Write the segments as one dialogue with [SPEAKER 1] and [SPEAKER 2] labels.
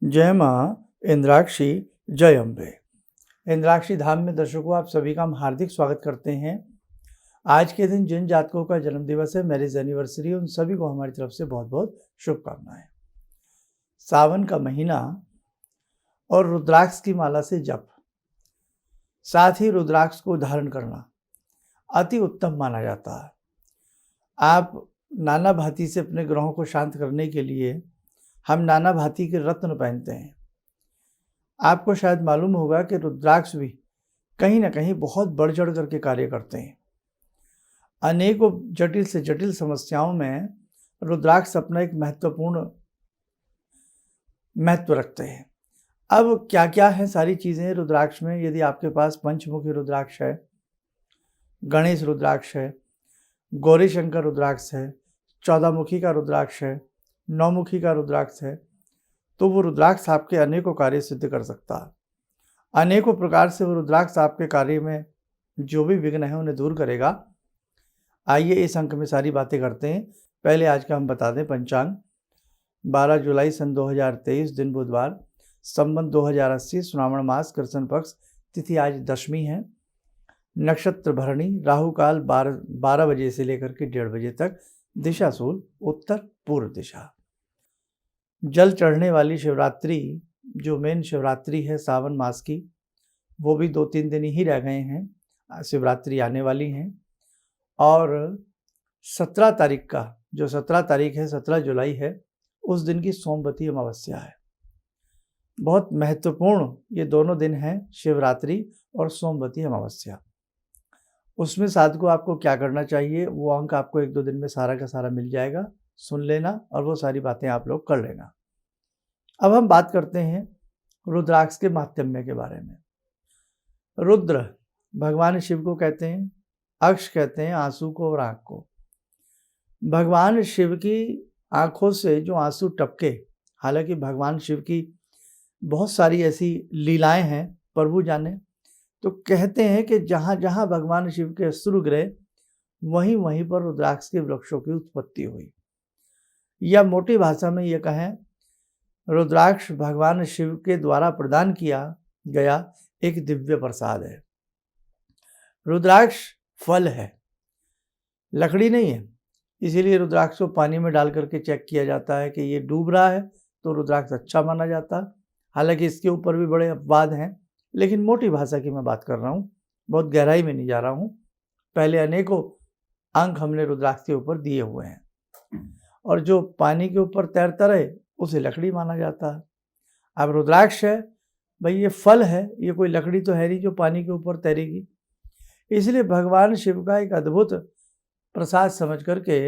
[SPEAKER 1] जय माँ इंद्राक्षी, जय अम्बे। इंद्राक्षी धाम में दर्शकों आप सभी का हम हार्दिक स्वागत करते हैं। आज के दिन जिन जातकों का जन्म दिवस है, मैरिज एनिवर्सरी, उन सभी को हमारी तरफ से बहुत बहुत शुभकामनाएं। सावन का महीना और रुद्राक्ष की माला से जप, साथ ही रुद्राक्ष को धारण करना अति उत्तम माना जाता है। आप नाना भांति से अपने ग्रहों को शांत करने के लिए हम नाना भांति के रत्न पहनते हैं। आपको शायद मालूम होगा कि रुद्राक्ष भी कहीं ना कहीं बहुत बढ़ चढ़ करके कार्य करते हैं। अनेकों जटिल से जटिल समस्याओं में रुद्राक्ष अपना एक महत्वपूर्ण महत्व रखते हैं। अब क्या क्या है सारी चीज़ें रुद्राक्ष में। यदि आपके पास पंचमुखी रुद्राक्ष है, गणेश रुद्राक्ष है, गौरी शंकर रुद्राक्ष है, 14 मुखी का रुद्राक्ष है, 9 मुखी का रुद्राक्ष है, तो वो रुद्राक्ष आपके अनेकों कार्य सिद्ध कर सकता है। अनेकों प्रकार से वो रुद्राक्ष आपके कार्य में जो भी विघ्न है उन्हें दूर करेगा। आइए इस अंक में सारी बातें करते हैं। पहले आज का हम बता दें पंचांग। 12 जुलाई सन 2023, दिन बुधवार, संवत 2080, श्रावण मास, कृष्ण पक्ष, तिथि आज दशमी है, नक्षत्र भरणी, राहु काल 12 बजे से लेकर के 1:30 बजे तक, दिशा सूल उत्तर पूर्व दिशा। जल चढ़ने वाली शिवरात्रि, जो मेन शिवरात्रि है सावन मास की, वो भी 2-3 दिन ही रह गए हैं, शिवरात्रि आने वाली हैं। और 17 तारीख का, जो 17 तारीख है, 17 जुलाई है, उस दिन की सोमवती अमावस्या है। बहुत महत्वपूर्ण ये दोनों दिन हैं, शिवरात्रि और सोमवती अमावस्या। उसमें साधकों आपको क्या करना चाहिए, वो अंक आपको 1-2 दिन में सारा का सारा मिल जाएगा। सुन लेना और वो सारी बातें आप लोग कर लेना। अब हम बात करते हैं रुद्राक्ष के माहात्म्य के बारे में। रुद्र भगवान शिव को कहते हैं, अक्ष कहते हैं आंसू को और आँख को। भगवान शिव की आँखों से जो आंसू टपके, हालांकि भगवान शिव की बहुत सारी ऐसी लीलाएं हैं, प्रभु जाने, तो कहते हैं कि जहाँ जहाँ भगवान शिव के अश्रु गिरे वहीं वहीं पर रुद्राक्ष के वृक्षों की उत्पत्ति हुई। या मोटी भाषा में ये कहें, रुद्राक्ष भगवान शिव के द्वारा प्रदान किया गया एक दिव्य प्रसाद है। रुद्राक्ष फल है, लकड़ी नहीं है। इसीलिए रुद्राक्ष को पानी में डाल करके चेक किया जाता है कि ये डूब रहा है तो रुद्राक्ष अच्छा माना जाता है। हालांकि इसके ऊपर भी बड़े अपवाद हैं, लेकिन मोटी भाषा की मैं बात कर रहा हूँ, बहुत गहराई में नहीं जा रहा हूँ। पहले अनेकों अंक हमने रुद्राक्ष के ऊपर दिए हुए हैं। और जो पानी के ऊपर तैरता रहे उसे लकड़ी माना जाता है। अब रुद्राक्ष है भाई, ये फल है, ये कोई लकड़ी तो है नहीं जो पानी के ऊपर तैरेगी। इसलिए भगवान शिव का एक अद्भुत प्रसाद समझ करके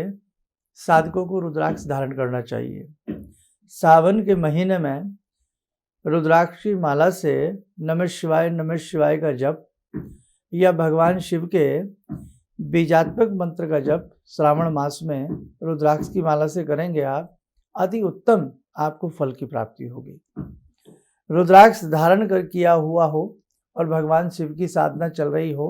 [SPEAKER 1] साधकों को रुद्राक्ष धारण करना चाहिए। सावन के महीने में रुद्राक्षी माला से नमः शिवाय का जप या भगवान शिव के बीजात्मक मंत्र का जप श्रावण मास में रुद्राक्ष की माला से करेंगे आप, अति उत्तम आपको फल की प्राप्ति होगी। रुद्राक्ष धारण कर किया हुआ हो और भगवान शिव की साधना चल रही हो,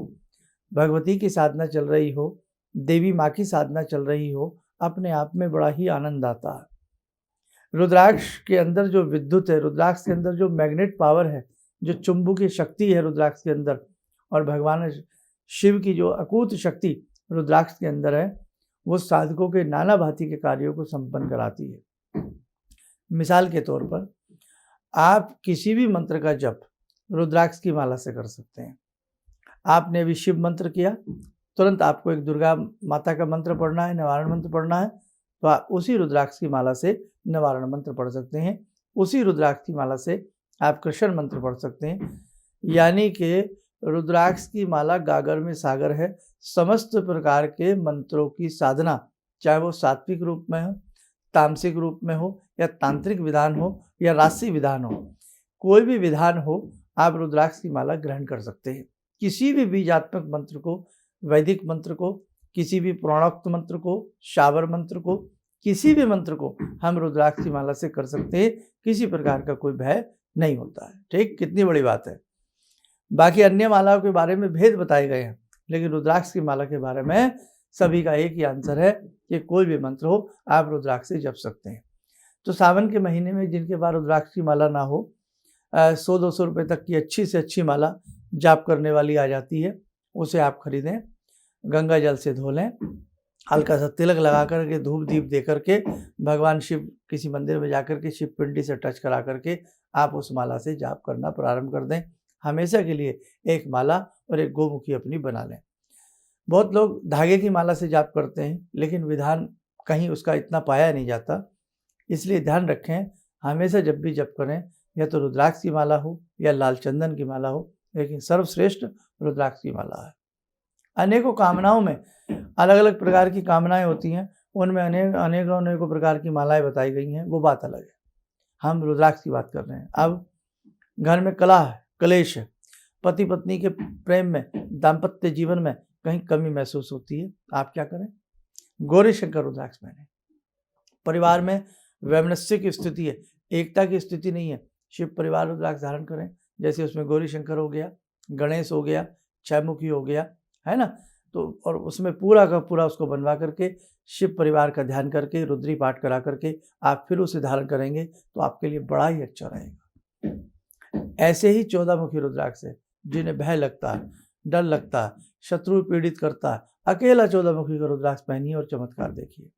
[SPEAKER 1] भगवती की साधना चल रही हो, देवी माँ की साधना चल रही हो, अपने आप में बड़ा ही आनंद आता है। रुद्राक्ष के अंदर जो विद्युत है, रुद्राक्ष के अंदर जो मैग्नेट पावर है, जो चुंबकीय शक्ति है रुद्राक्ष के अंदर, और भगवान शिव की जो अकूत शक्ति रुद्राक्ष के अंदर है, वो साधकों के नाना भांति के कार्यों को संपन्न कराती है। मिसाल के तौर पर आप किसी भी मंत्र का जप रुद्राक्ष की माला से कर सकते हैं। आपने अभी शिव मंत्र किया, तुरंत आपको एक दुर्गा माता का मंत्र पढ़ना है, निवारण मंत्र पढ़ना है, तो आप उसी रुद्राक्ष की माला से निवारण मंत्र पढ़ सकते हैं। उसी रुद्राक्ष की माला से आप कृष्ण मंत्र पढ़ सकते हैं। यानी कि रुद्राक्ष की माला गागर में सागर है। समस्त प्रकार के मंत्रों की साधना, चाहे वो सात्विक रूप में हो, तामसिक रूप में हो, या तांत्रिक विधान हो, या राशि विधान हो, कोई भी विधान हो, आप रुद्राक्ष की माला ग्रहण कर सकते हैं। किसी भी बीजात्मक मंत्र को, वैदिक मंत्र को, किसी भी पुराणोक्त मंत्र को, शावर मंत्र को, किसी भी मंत्र को हम रुद्राक्ष की माला से कर सकते हैं। किसी प्रकार का कोई भय नहीं होता है। ठीक, कितनी बड़ी बात है। बाकी अन्य मालाओं के बारे में भेद बताए गए हैं, लेकिन रुद्राक्ष की माला के बारे में सभी का एक ही आंसर है कि कोई भी मंत्र हो आप रुद्राक्ष से जप सकते हैं। तो सावन के महीने में जिनके पास रुद्राक्ष की माला ना हो, 100-200 रुपये तक की अच्छी से अच्छी माला जाप करने वाली आ जाती है, उसे आप खरीदें, गंगा जल से धो लें, हल्का सा तिलक लगा करके धूप दीप दे करके भगवान शिव किसी मंदिर में जाकर के शिव पिंडी से टच करा करके आप उस माला से जाप करना प्रारंभ कर दें। हमेशा के लिए एक माला और एक गोमुखी अपनी बना लें। बहुत लोग धागे की माला से जाप करते हैं, लेकिन विधान कहीं उसका इतना पाया नहीं जाता, इसलिए ध्यान रखें हमेशा जब भी जप करें या तो रुद्राक्ष की माला हो या लाल चंदन की माला हो, लेकिन सर्वश्रेष्ठ रुद्राक्ष की माला है। अनेकों कामनाओं में अलग अलग प्रकार की कामनाएं होती हैं, उनमें अनेकों प्रकार की मालाएं बताई गई हैं, वो बात अलग है। हम रुद्राक्ष की बात कर रहे हैं। अब घर में कलह है, क्लेश है, पति पत्नी के प्रेम में, दाम्पत्य जीवन में कहीं कमी महसूस होती है, आप क्या करें? गौरी शंकर रुद्राक्ष पहने। परिवार में वैमनस्य की स्थिति है, एकता की स्थिति नहीं है, शिव परिवार रुद्राक्ष धारण करें। जैसे उसमें गौरी शंकर हो गया, गणेश हो गया, छयमुखी हो गया, है ना, तो और उसमें पूरा का पूरा उसको बनवा करके शिव परिवार का ध्यान करके रुद्री पाठ करा करके आप फिर उसे धारण करेंगे तो आपके लिए बड़ा ही अच्छा रहेगा। ऐसे ही 14 मुखी रुद्राक्ष है, जिन्हें भय लगता है, डर लगता है, शत्रु पीड़ित करता है, अकेला 14 मुखी का रुद्राक्ष पहनिए और चमत्कार देखिए।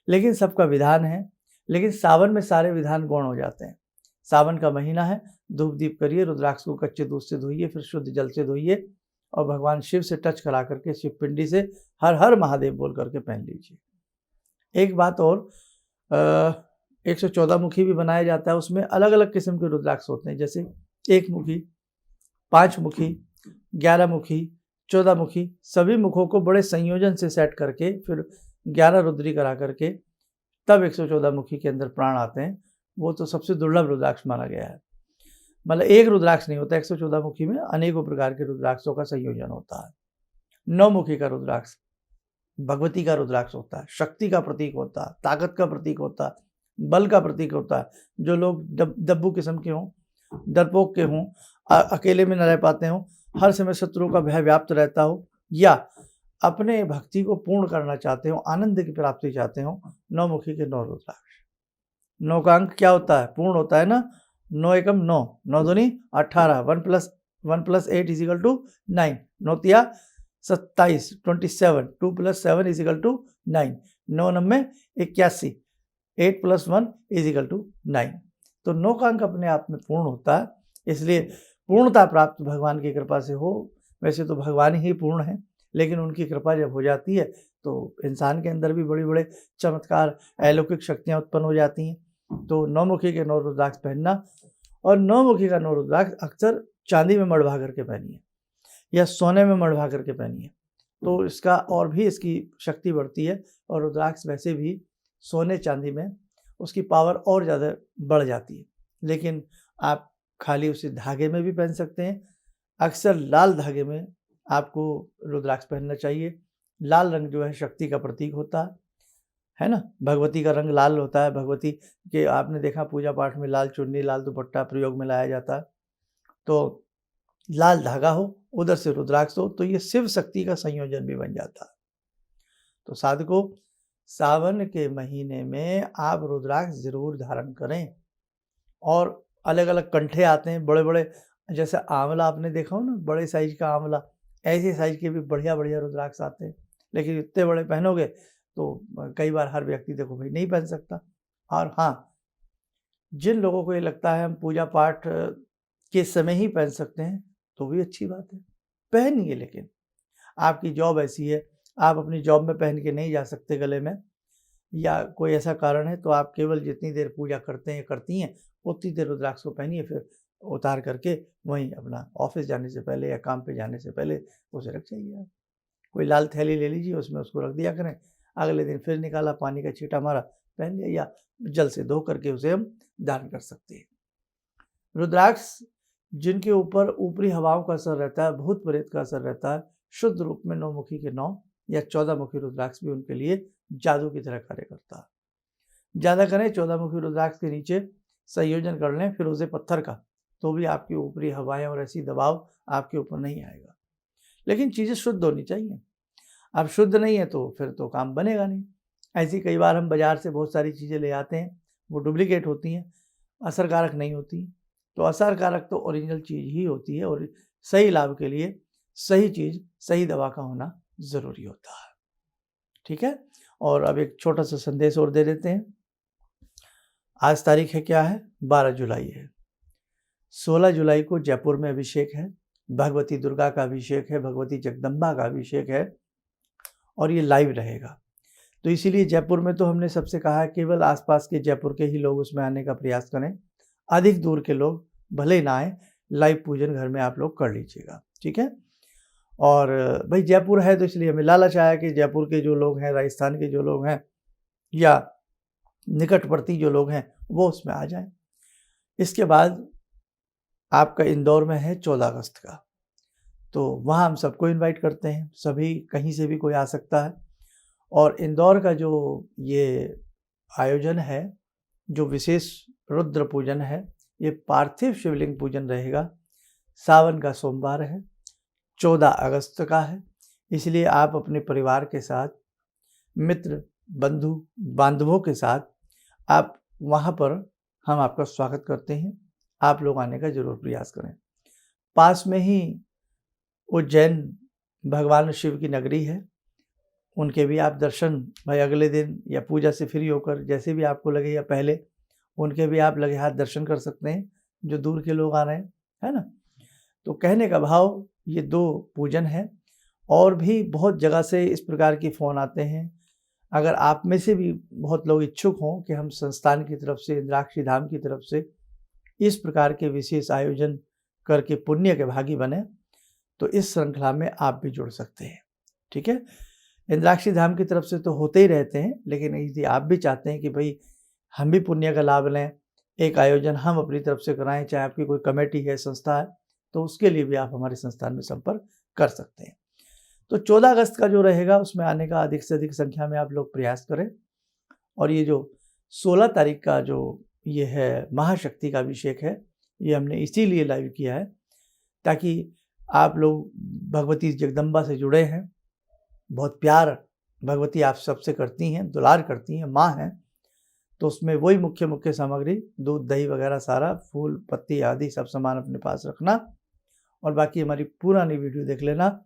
[SPEAKER 1] लेकिन सबका विधान है, लेकिन सावन में सारे विधान गौण हो जाते हैं। सावन का महीना है, धूप दीप करिए, रुद्राक्ष को कच्चे दूध से धोइए, फिर शुद्ध जल से धोइए और भगवान शिव से टच करा करके शिव पिंडी से हर हर महादेव बोल करके पहन लीजिए। एक बात और, 114 मुखी भी बनाया जाता है, उसमें अलग अलग किस्म के रुद्राक्ष होते हैं, जैसे 1 मुखी, 5 मुखी, 11 मुखी, 14 मुखी। सभी मुखों को बड़े संयोजन से सेट करके फिर 11 रुद्री करा करके तब 114 मुखी के अंदर प्राण आते हैं। वो तो सबसे दुर्लभ रुद्राक्ष माना गया है। मतलब एक रुद्राक्ष नहीं होता, 114 मुखी में अनेकों प्रकार के रुद्राक्षों का संयोजन होता है। 9 मुखी का रुद्राक्ष भगवती का रुद्राक्ष होता है, शक्ति का प्रतीक होता है, ताकत का प्रतीक होता है, बल का प्रतीक होता है। जो लोग दब्बू किस्म के हों, डरपोक के हों, अकेले में न रह पाते हों, हर समय शत्रुओं का भय व्याप्त रहता हो, या अपने भक्ति को पूर्ण करना चाहते हो, आनंद की प्राप्ति चाहते हो, 9 मुखी के 9 रुद्राक्ष। 9 का अंक क्या होता है? पूर्ण होता है ना। 9 एकम 9, 9 दूनी 18, 1 + 8 = 9, 9 तिया 27, 27, 2 + 7 = 9, 9 9 81, 8 + 1 = 9। तो 9 का अंक अपने आप में पूर्ण होता है, इसलिए पूर्णता प्राप्त भगवान की कृपा से हो। वैसे तो भगवान ही पूर्ण है, लेकिन उनकी कृपा जब हो जाती है तो इंसान के अंदर भी बड़े बड़े चमत्कार, अलौकिक शक्तियाँ उत्पन्न हो जाती हैं। तो 9 मुखी के 9 रुद्राक्ष पहनना, और 9 मुखी का 9 रुद्राक्ष अक्सर चांदी में मढ़वा करके पहनिए या सोने में मढ़वा करके पहनिए, तो इसका और भी इसकी शक्ति बढ़ती है। और रुद्राक्ष वैसे भी सोने चांदी में उसकी पावर और ज़्यादा बढ़ जाती है। लेकिन आप खाली उसे धागे में भी पहन सकते हैं। अक्सर लाल धागे में आपको रुद्राक्ष पहनना चाहिए। लाल रंग जो है शक्ति का प्रतीक होता है ना। भगवती का रंग लाल होता है। भगवती के आपने देखा पूजा पाठ में लाल चुन्नी, लाल दुपट्टा प्रयोग में लाया जाता है। तो लाल धागा हो, उधर से रुद्राक्ष हो, तो ये शिव शक्ति का संयोजन भी बन जाता है। तो साधकों, सावन के महीने में आप रुद्राक्ष जरूर धारण करें। और अलग अलग कंठे आते हैं बड़े बड़े, जैसे आंवला आपने देखा हो ना, बड़े साइज का आंवला, ऐसे साइज के भी बढ़िया बढ़िया रुद्राक्ष आते हैं। लेकिन इतने बड़े पहनोगे तो कई बार हर व्यक्ति देखो भाई नहीं पहन सकता। और हाँ, जिन लोगों को ये लगता है हम पूजा पाठ के समय ही पहन सकते हैं, तो भी अच्छी बात है, पहनिए। लेकिन आपकी जॉब ऐसी है, आप अपनी जॉब में पहन के नहीं जा सकते गले में, या कोई ऐसा कारण है, तो आप केवल जितनी देर पूजा करते हैं करती हैं उतनी देर रुद्राक्ष को पहनिए, फिर उतार करके वहीं अपना ऑफिस जाने से पहले या काम पे जाने से पहले उसे रख जाइए। आप कोई लाल थैली ले लीजिए, उसमें उसको रख दिया करें, अगले दिन फिर निकाला, पानी का छींटा मारा, पहन लिया, या जल से धो करके उसे हम धारण कर सकते हैं। रुद्राक्ष जिनके ऊपर ऊपरी हवाओं का असर रहता है, भूत प्रेत का असर रहता है, शुद्ध रूप में 9 मुखी के 9 या 14 मुखी रुद्राक्ष भी उनके लिए जादू की तरह कार्य करता है। ज़्यादा करें 14 मुखी रुद्राक्ष के नीचे संयोजन कर लें फिरोजे पत्थर का, तो भी आपकी ऊपरी हवाएं और ऐसी दबाव आपके ऊपर नहीं आएगा। लेकिन चीज़ें शुद्ध होनी चाहिए। अब शुद्ध नहीं है तो फिर तो काम बनेगा नहीं। ऐसी कई बार हम बाज़ार से बहुत सारी चीज़ें ले आते हैं, वो डुप्लीकेट होती हैं, असरकारक नहीं होती। तो असरकारक तो ओरिजिनल चीज़ ही होती है, और सही लाभ के लिए सही चीज़, सही दवा का होना ज़रूरी होता है। ठीक है, और अब एक छोटा सा संदेश और दे देते हैं। आज तारीख है क्या है, 12 जुलाई है। 16 जुलाई को जयपुर में अभिषेक है, भगवती दुर्गा का अभिषेक है, भगवती जगदम्बा का अभिषेक है, और ये लाइव रहेगा। तो इसीलिए जयपुर में तो हमने सबसे कहा है केवल आसपास के जयपुर के ही लोग उसमें आने का प्रयास करें, अधिक दूर के लोग भले ना आए, लाइव पूजन घर में आप लोग कर लीजिएगा। ठीक है, और भाई जयपुर है तो इसलिए हमें लालच आया कि जयपुर के जो लोग हैं, राजस्थान के जो लोग हैं, या निकटवर्ती जो लोग हैं, वो उसमें आ जाएं। इसके बाद आपका इंदौर में है 14 अगस्त का, तो वहाँ हम सबको इनवाइट करते हैं, सभी कहीं से भी कोई आ सकता है। और इंदौर का जो ये आयोजन है, जो विशेष रुद्र पूजन है, ये पार्थिव शिवलिंग पूजन रहेगा। सावन का सोमवार है, 14 अगस्त का है, इसलिए आप अपने परिवार के साथ, मित्र बंधु बांधवों के साथ आप वहाँ पर, हम आपका स्वागत करते हैं। आप लोग आने का जरूर प्रयास करें। पास में ही उज्जैन भगवान शिव की नगरी है, उनके भी आप दर्शन भाई अगले दिन या पूजा से फ्री होकर जैसे भी आपको लगे, या पहले उनके भी आप लगे हाथ दर्शन कर सकते हैं, जो दूर के लोग आ रहे हैं, है ना। तो कहने का भाव, ये 2 पूजन है, और भी बहुत जगह से इस प्रकार के फ़ोन आते हैं। अगर आप में से भी बहुत लोग इच्छुक हों कि हम संस्थान की तरफ से, इंद्राक्षी धाम की तरफ से इस प्रकार के विशेष आयोजन करके पुण्य के भागी बने, तो इस श्रृंखला में आप भी जुड़ सकते हैं। ठीक है, इंद्राक्षी धाम की तरफ से तो होते ही रहते हैं, लेकिन यदि आप भी चाहते हैं कि भाई हम भी पुण्य का लाभ लें, एक आयोजन हम अपनी तरफ से कराएं, चाहे आपकी कोई कमेटी है, संस्था है, तो उसके लिए भी आप हमारे संस्थान में संपर्क कर सकते हैं। तो 14 अगस्त का जो रहेगा, उसमें आने का अधिक से अधिक संख्या में आप लोग प्रयास करें। और ये जो 16 तारीख का जो ये है महाशक्ति का अभिषेक है, ये हमने इसीलिए लाइव किया है ताकि आप लोग भगवती जगदम्बा से जुड़े हैं, बहुत प्यार भगवती आप सबसे करती हैं, दुलार करती हैं, माँ हैं। तो उसमें वही मुख्य सामग्री, दूध दही वगैरह सारा, फूल पत्ती आदि सब सामान अपने पास रखना, और बाकी हमारी पुरानी वीडियो देख लेना।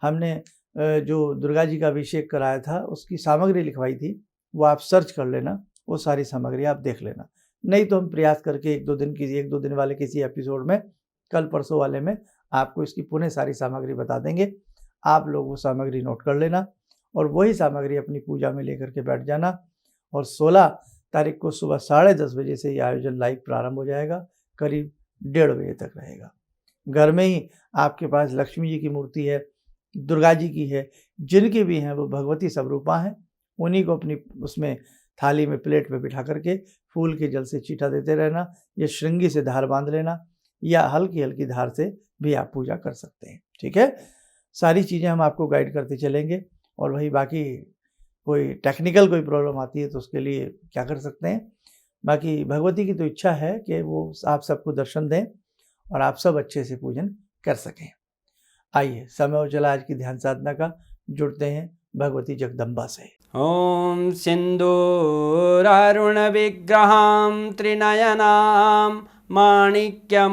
[SPEAKER 1] हमने जो दुर्गा जी का अभिषेक कराया था उसकी सामग्री लिखवाई थी, वो आप सर्च कर लेना, वो सारी सामग्री आप देख लेना। नहीं तो हम प्रयास करके 1-2 दिन वाले किसी एपिसोड में, कल परसों वाले में आपको इसकी पुनः सारी सामग्री बता देंगे। आप लोग वो सामग्री नोट कर लेना, और वही सामग्री अपनी पूजा में लेकर के बैठ जाना। और 16 तारीख को सुबह 10:30 बजे से ये आयोजन लाइव प्रारंभ हो जाएगा, करीब 1:30 बजे तक रहेगा। घर में ही आपके पास लक्ष्मी जी की मूर्ति है, दुर्गा जी की है, जिनकी भी हैं वो भगवती स्वरूपा हैं, उन्हीं को अपनी उसमें थाली में प्लेट में बिठा करके फूल के जल से चीटा देते रहना, या श्रृंगी से धार बांध लेना, या हल्की हल्की धार से भी आप पूजा कर सकते हैं। ठीक है, सारी चीज़ें हम आपको गाइड करते चलेंगे। और वही बाकी कोई टेक्निकल कोई प्रॉब्लम आती है तो उसके लिए क्या कर सकते हैं। बाकी भगवती की तो इच्छा है कि वो आप सबको दर्शन दें और आप सब अच्छे से पूजन कर सकें। आइए, समय हो चला आज की ध्यान साधना का, जुड़ते हैं भगवती जगदम्बा से।
[SPEAKER 2] ओम सिंदूरारुण विग्रहां त्रिनयनां माणिक्यमूले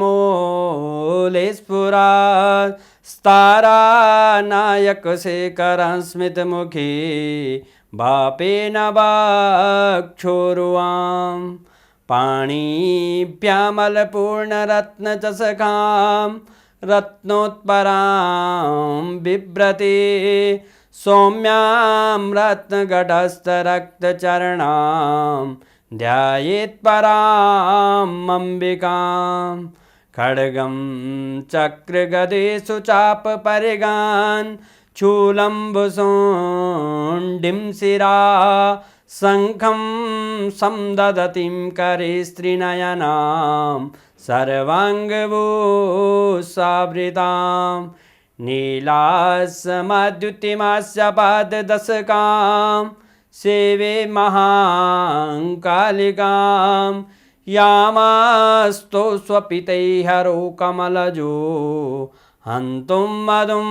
[SPEAKER 2] स्फुरात् स्तारानायकशेखरं स्मितमुखी भापेन वक्षोरुवां पाणिभ्यामलपूर्णरत्नचषकां रत्नोत्परां बिभ्रति सौम्यां रत्नघटस्थरक्तचरणां ध्यायेत्परां अम्बिकां खड्गं चक्रगदेषु चापपरिगान् शूलम्बुशुण्डिं शिरा शङ्खं संदधतीं करे स्त्रीनयनां सर्वाङ्गभूषावृतां नीलासमद्युतिमास्य पाददशकां सेवे महाकालिकां यामास्तो स्वपितैहरो कमलजो हन्तुं मधुं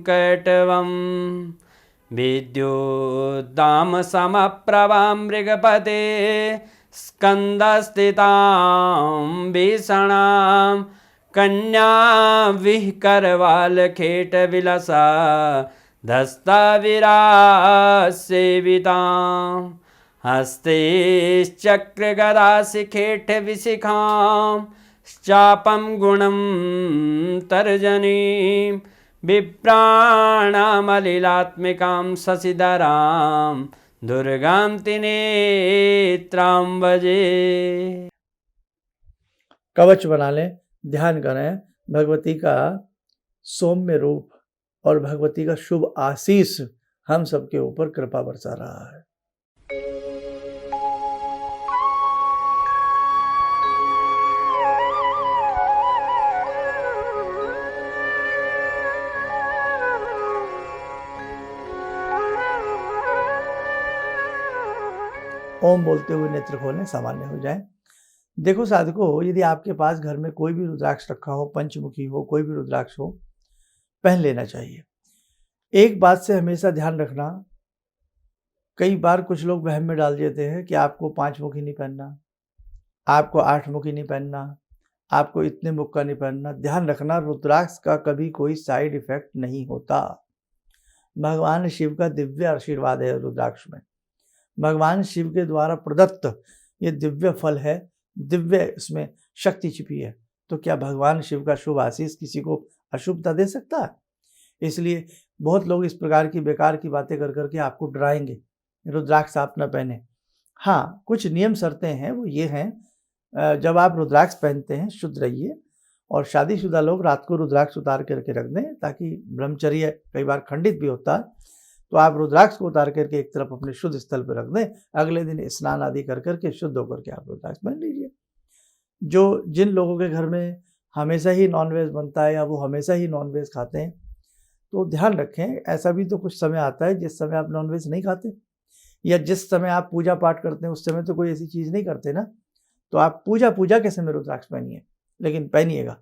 [SPEAKER 2] कैटवं विद्युद्दामसमप्रभां मृगपते स्कंदस्थितां भीषणां कन्या विहकरवालखेटविलसा धस्ताविरासेवितां हस्तैश्चक्रगदाशिखेटविशिखां चापं गुणं तर्जनीं विप्राणामलिलात्मिकां शशिधरां दुर्गां त्रिनेत्रां भजे।
[SPEAKER 1] कवच बना लें, ध्यान करें भगवती का सौम्य रूप और भगवती का शुभ आशीष हम सबके ऊपर कृपा बरसा रहा है। ओम बोलते हुए नेत्र खोलें, सामान्य हो जाएं। देखो साधकों, यदि आपके पास घर में कोई भी रुद्राक्ष रखा हो, पंचमुखी हो, कोई भी रुद्राक्ष हो, पहन लेना चाहिए। एक बात से हमेशा ध्यान रखना, कई बार कुछ लोग वहम में डाल देते हैं कि आपको 5 मुखी नहीं पहनना, आपको 8 मुखी नहीं पहनना, आपको इतने मुख का नहीं पहनना। ध्यान रखना, रुद्राक्ष का कभी कोई साइड इफेक्ट नहीं होता। भगवान शिव का दिव्य आशीर्वाद है रुद्राक्ष में, भगवान शिव के द्वारा प्रदत्त ये दिव्य फल है, दिव्य इसमें शक्ति छिपी है। तो क्या भगवान शिव का शुभ आशीष किसी को अशुभता दे सकता है? इसलिए बहुत लोग इस प्रकार की बेकार की बातें कर करके आपको डराएंगे, रुद्राक्ष आप न पहने। हाँ, कुछ नियम शर्तें हैं, वो ये हैं, जब आप रुद्राक्ष पहनते हैं शुद्ध रहिए, और शादीशुदा लोग रात को रुद्राक्ष उतार करके रख दें, ताकि ब्रह्मचर्य कई बार खंडित भी होता है। तो आप रुद्राक्ष को उतार करके एक तरफ अपने शुद्ध स्थल पर रख दें, अगले दिन स्नान आदि कर करके शुद्ध होकर के आप रुद्राक्ष पहन लीजिए। जिन लोगों के घर में हमेशा ही नॉनवेज बनता है या वो हमेशा ही नॉनवेज खाते हैं, तो ध्यान रखें, ऐसा भी तो कुछ समय आता है जिस समय आप नॉनवेज नहीं खाते, या जिस समय आप पूजा पाठ करते हैं उस समय तो कोई ऐसी चीज़ नहीं करते ना। तो आप पूजा के समय रुद्राक्ष पहनिए, लेकिन पहनिएगा।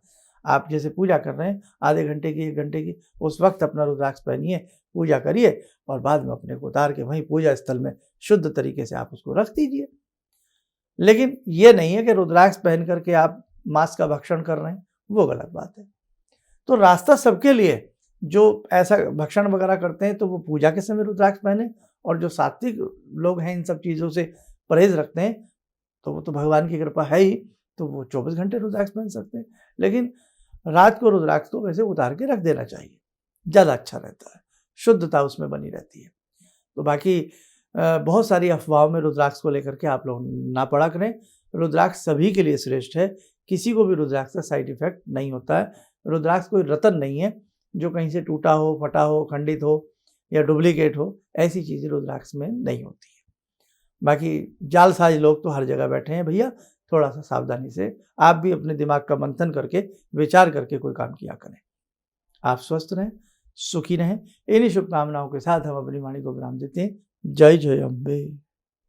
[SPEAKER 1] आप जैसे पूजा कर रहे हैं, आधे घंटे की 1 घंटे की, उस वक्त अपना रुद्राक्ष पहनिए, पूजा करिए, और बाद में अपने को उतार के वहीं पूजा स्थल में शुद्ध तरीके से आप उसको रख दीजिए। लेकिन ये नहीं है कि रुद्राक्ष पहन करके आप मांस का भक्षण कर रहे हैं, वो गलत बात है। तो रास्ता सबके लिए, जो ऐसा भक्षण वगैरह करते हैं तो वो पूजा के समय रुद्राक्ष पहने, और जो सात्विक लोग हैं इन सब चीज़ों से परहेज रखते हैं, तो वो तो भगवान की कृपा है ही, तो वो 24 घंटे रुद्राक्ष पहन सकते हैं। लेकिन रात को रुद्राक्ष को वैसे उतार के रख देना चाहिए, ज़्यादा अच्छा रहता है, शुद्धता उसमें बनी रहती है। तो बाकी बहुत सारी अफवाहों में रुद्राक्ष को लेकर के आप लोग ना पड़ा करें। रुद्राक्ष सभी के लिए श्रेष्ठ है, किसी को भी रुद्राक्ष का साइड इफेक्ट नहीं होता है। रुद्राक्ष कोई रतन नहीं है जो कहीं से टूटा हो, फटा हो, खंडित हो या डुप्लीकेट हो, ऐसी चीज़ें रुद्राक्ष में नहीं होती है। बाकी जालसाज लोग तो हर जगह बैठे हैं भैया, थोड़ा सा सावधानी से आप भी अपने दिमाग का मंथन करके विचार करके कोई काम किया करें। आप स्वस्थ रहें, सुखी रहें, इन्हीं शुभकामनाओं के साथ हम अपनी वाणी को विराम देते हैं। जय जय अम्बे।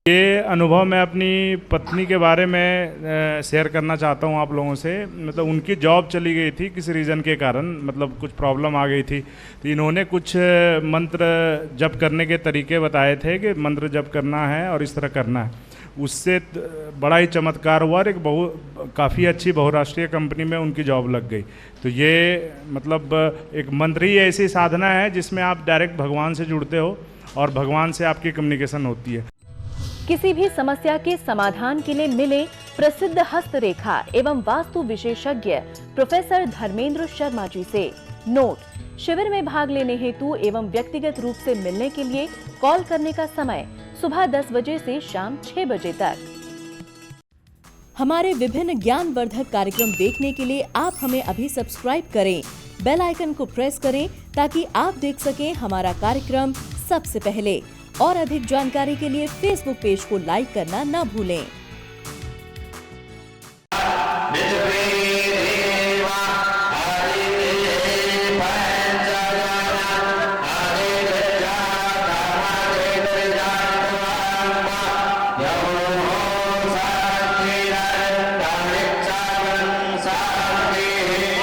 [SPEAKER 3] ये अनुभव मैं अपनी पत्नी के बारे में शेयर करना चाहता हूँ आप लोगों से। मतलब उनकी जॉब चली गई थी किसी रीज़न के कारण, मतलब कुछ प्रॉब्लम आ गई थी, तो इन्होंने कुछ मंत्र जप करने के तरीके बताए थे कि मंत्र जप करना है और इस तरह करना है। उससे बड़ा ही चमत्कार हुआ और काफ़ी अच्छी बहुराष्ट्रीय कंपनी में उनकी जॉब लग गई। तो ये मतलब एक मंत्र ही ऐसी साधना है जिसमें आप डायरेक्ट भगवान से जुड़ते हो और भगवान से आपकी कम्युनिकेशन होती है।
[SPEAKER 4] किसी भी समस्या के समाधान के लिए मिले प्रसिद्ध हस्तरेखा एवं वास्तु विशेषज्ञ प्रोफेसर धर्मेंद्र शर्मा जी से। नोट: शिविर में भाग लेने हेतु एवं व्यक्तिगत रूप से मिलने के लिए कॉल करने का समय सुबह 10 बजे से शाम 6 बजे तक। हमारे विभिन्न ज्ञानवर्धक कार्यक्रम देखने के लिए आप हमें अभी सब्सक्राइब करें, बेल आइकन को प्रेस करें ताकि आप देख सकें हमारा कार्यक्रम सबसे पहले। और अधिक जानकारी के लिए फेसबुक पेज को लाइक करना न भूलें।